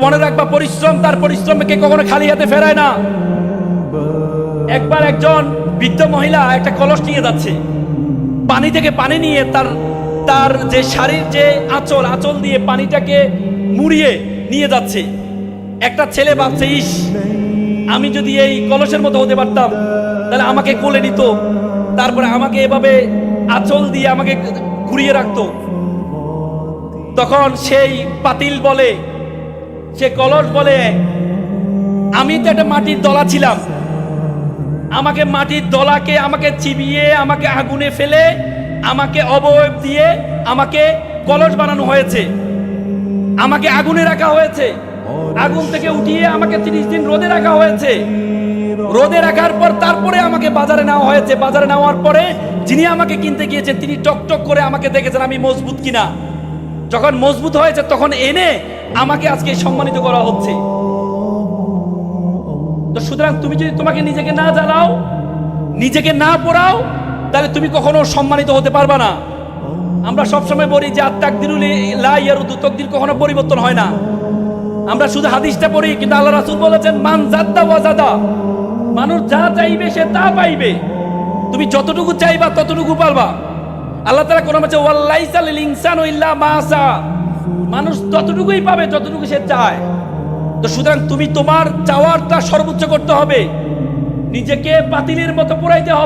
মনে রাখবা, পরিশ্রম তার পরিশ্রমকে কখনো খালি হাতে ফেরায় না। একবার একজন বৃদ্ধ মহিলা একটা কলস নিয়ে যাচ্ছে, পানি থেকে পানি নিয়ে তার তার যে শাড়ির যে আঁচল দিয়ে পানিটাকে মুড়িয়ে নিয়ে যাচ্ছে। একটা ছেলে ভাবছে, ইস, আমি যদি এই কলসের মতো হতে পারতাম তাহলে আমাকে কোলে নিত, তারপরে আমাকে এভাবে আঁচল দিয়ে আমাকে ঘুরিয়ে রাখতো। তখন সেই পাতিল বলে, সে কলস বলে, আমি তো একটা মাটির দলা ছিলাম, আমাকে মাটির দলাকে আমাকে চিবিয়ে আমাকে আগুনে ফেলে আমাকে অবয়ব দিয়ে আমাকে কলস বানানো হয়েছে, আমাকে আগুনে রাখা হয়েছে, আগুন থেকে উঠিয়ে আমাকে 30 দিন রোদে রাখা হয়েছে, রোদে রাখার পর তারপরে আমাকে বাজারে নেওয়া হয়েছে। বাজারে নেওয়ার পরে যিনি আমাকে কিনতে গিয়েছেন তিনি টকটক করে আমাকে দেখেছেন আমি মজবুত কিনা। যখন মজবুত হয়েছে তখন এনে আমাকে আজকে সম্মানিত করা হচ্ছে। তো সুতরাং তুমি যদি তোমাকে নিজেকে না জ্বালাও, নিজেকে না পড়াও, তাহলে তুমি কখনো সম্মানিত হতে পারবা না। আমরা সবসময় বলি যে আত-তাকদিরু লা ইয়ারুদু, তাকদীর কখনো পরিবর্তন হয় না। আমরা শুধু হাদিসটা পড়ি, কিন্তু আল্লাহ রাসূল বলেছেন মান জাদ্দা ওয়াজাদা, মানুষ যা চাইবে সে তা পাইবে। তুমি যতটুকু চাইবা ততটুকু পারবা। আল্লাহ তাআলা কোরআনে বলেছে ওয়ালাইসা লিল ইনসানু ইল্লা মা সা, মানুষ ততটুকুই পাবে যতটুকু সে চায়। তো সুতরাং তুমি তোমার চাওয়ারটা সর্বোচ্চ করতে হবে, নিজেকে পাতিলের মতো পোড়াইতে হবে।